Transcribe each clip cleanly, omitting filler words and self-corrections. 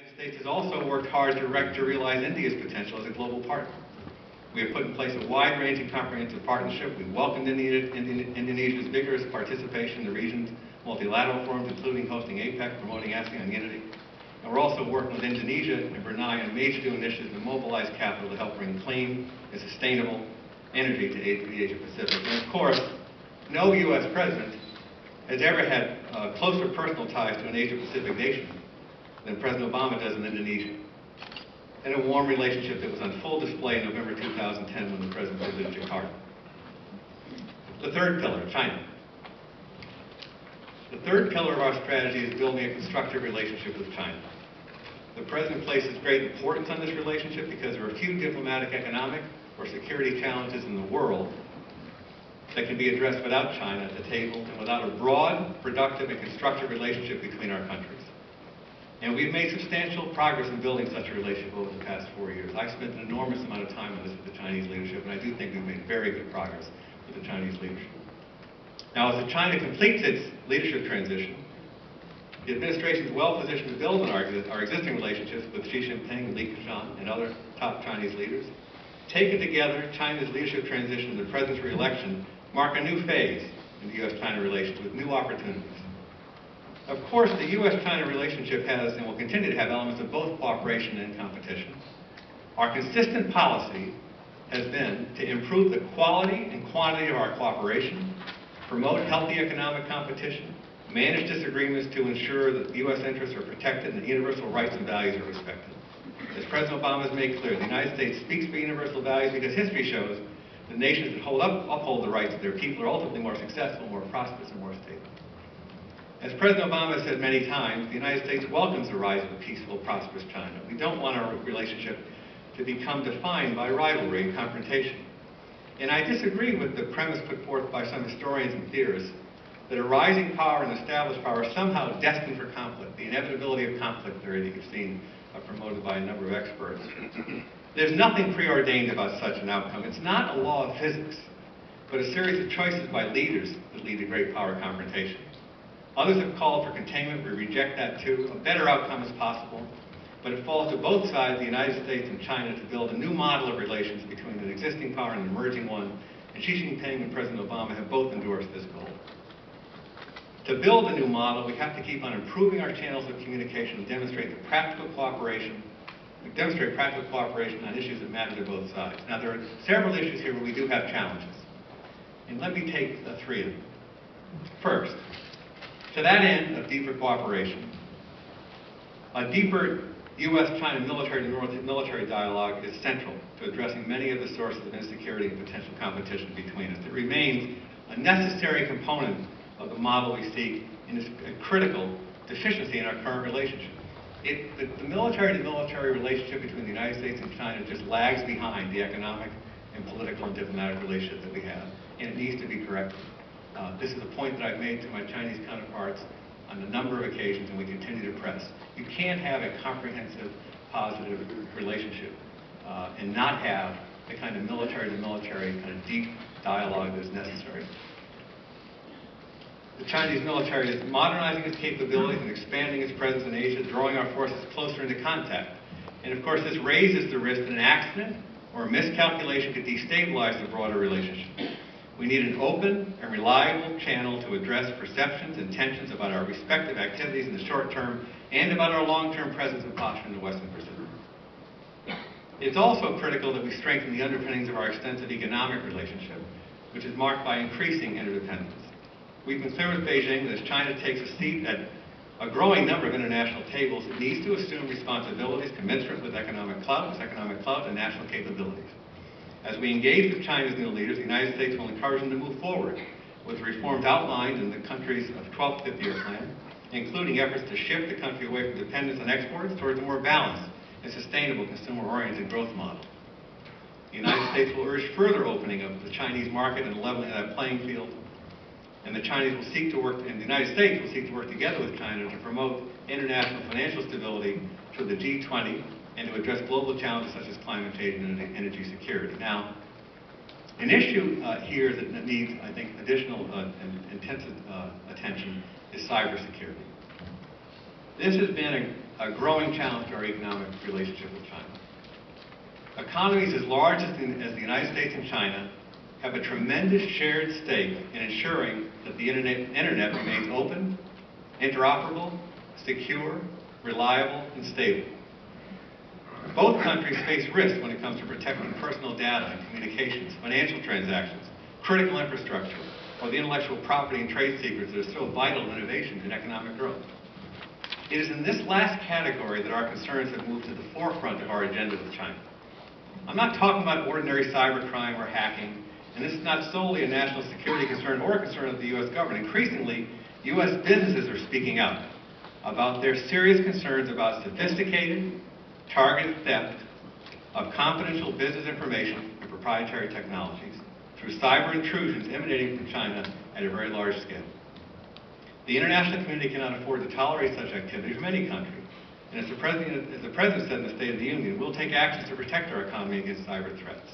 The United States has also worked hard to realize India's potential as a global partner. We have put in place a wide-ranging comprehensive partnership. We welcomed Indonesia's vigorous participation in the region's multilateral forums, including hosting APEC, promoting ASEAN unity. And we're also working with Indonesia and Brunei on major new initiatives to mobilize capital to help bring clean and sustainable energy to the Asia-Pacific. And of course, no U.S. president has ever had closer personal ties to an Asia-Pacific nation than President Obama does in Indonesia, and a warm relationship that was on full display in November 2010 when the President visited Jakarta. The third pillar, China. The third pillar of our strategy is building a constructive relationship with China. The President places great importance on this relationship because there are few diplomatic, economic, or security challenges in the world that can be addressed without China at the table and without a broad, productive, and constructive relationship between our countries. And we've made substantial progress in building such a relationship over the past 4 years. I've spent an enormous amount of time on this with the Chinese leadership, and I do think we've made very good progress with the Chinese leadership. Now, as China completes its leadership transition, the administration is well positioned to build on our existing relationships with Xi Jinping, Li Keqiang, and other top Chinese leaders. Taken together, China's leadership transition and the President's re-election mark a new phase in the U.S.-China relations with new opportunities. Of course, the U.S.-China relationship has and will continue to have elements of both cooperation and competition. Our consistent policy has been to improve the quality and quantity of our cooperation, promote healthy economic competition, manage disagreements to ensure that U.S. interests are protected and the universal rights and values are respected. As President Obama has made clear, the United States speaks for universal values because history shows that nations that uphold the rights of their people are ultimately more successful, more prosperous, and more stable. As President Obama has said many times, the United States welcomes the rise of a peaceful, prosperous China. We don't want our relationship to become defined by rivalry and confrontation. And I disagree with the premise put forth by some historians and theorists that a rising power and established power are somehow destined for conflict, the inevitability of conflict theory that you've seen promoted by a number of experts. There's nothing preordained about such an outcome. It's not a law of physics, but a series of choices by leaders that lead to great power confrontation. Others have called for containment. We reject that too. A better outcome is possible, but it falls to both sides, the United States and China, to build a new model of relations between an existing power and an emerging one, and Xi Jinping and President Obama have both endorsed this goal. To build a new model, we have to keep on improving our channels of communication and demonstrate practical cooperation on issues that matter to both sides. Now, there are several issues here where we do have challenges, and let me take three of them. First, to that end of deeper cooperation, a deeper U.S.-China military dialogue is central to addressing many of the sources of insecurity and potential competition between us. It remains a necessary component of the model we seek and is a critical deficiency in our current relationship. The military-to-military relationship between the United States and China just lags behind the economic and political and diplomatic relationship that we have, and it needs to be corrected. This is a point that I've made to my Chinese counterparts on a number of occasions, and we continue to press. You can't have a comprehensive, positive relationship and not have the kind of military-to-military kind of deep dialogue that's necessary. The Chinese military is modernizing its capabilities and expanding its presence in Asia, drawing our forces closer into contact. And of course, this raises the risk that an accident or a miscalculation could destabilize the broader relationship. We need an open and reliable channel to address perceptions and tensions about our respective activities in the short term and about our long-term presence and posture in the Western Pacific. It's also critical that we strengthen the underpinnings of our extensive economic relationship, which is marked by increasing interdependence. We've been clear with Beijing that as China takes a seat at a growing number of international tables, it needs to assume responsibilities commensurate with economic clout and national capabilities. As we engage with China's new leaders, the United States will encourage them to move forward with the reforms outlined in the country's 12th Fifth-Year Plan, including efforts to shift the country away from dependence on exports towards a more balanced and sustainable consumer-oriented growth model. The United States will urge further opening of the Chinese market and leveling of that playing field, and the United States will seek to work together with China to promote international financial stability through the G20 and to address global challenges such as climate change and energy security. Now, an issue here that needs, I think, additional and intensive attention is cybersecurity. This has been a growing challenge to our economic relationship with China. Economies as large as the United States and China have a tremendous shared stake in ensuring that the internet remains open, interoperable, secure, reliable, and stable. Both countries face risk when it comes to protecting personal data and communications, financial transactions, critical infrastructure, or the intellectual property and trade secrets that are so vital to innovation and economic growth. It is in this last category that our concerns have moved to the forefront of our agenda with China. I'm not talking about ordinary cybercrime or hacking, and this is not solely a national security concern or a concern of the U.S. government. Increasingly, U.S. businesses are speaking out about their serious concerns about sophisticated, targeted theft of confidential business information and proprietary technologies through cyber intrusions emanating from China at a very large scale. The international community cannot afford to tolerate such activities from any country. And as the President said in the State of the Union, we'll take actions to protect our economy against cyber threats.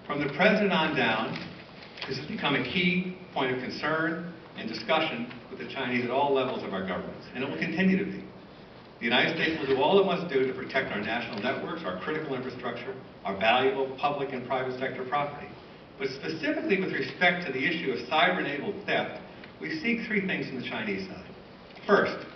From the President on down, this has become a key point of concern and discussion with the Chinese at all levels of our governments, and it will continue to be. The United States will do all it must do to protect our national networks, our critical infrastructure, our valuable public and private sector property. But specifically with respect to the issue of cyber-enabled theft, we seek three things from the Chinese side. First,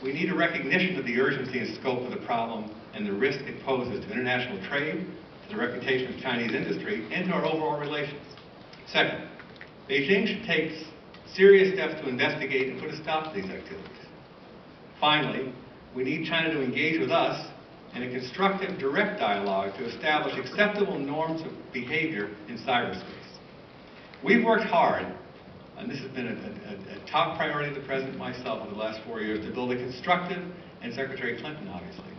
we need a recognition of the urgency and scope of the problem and the risk it poses to international trade, to the reputation of Chinese industry, and to our overall relations. Second, Beijing should take serious steps to investigate and put a stop to these activities. Finally, we need China to engage with us in a constructive, direct dialogue to establish acceptable norms of behavior in cyberspace. We've worked hard, and this has been a top priority of the President and myself over the last 4 years, to build a constructive, and Secretary Clinton obviously,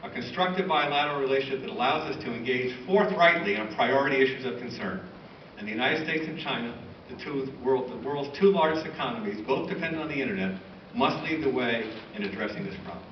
a constructive bilateral relationship that allows us to engage forthrightly on priority issues of concern. And the United States and China, the world's two largest economies, both dependent on the internet, must lead the way in addressing this problem.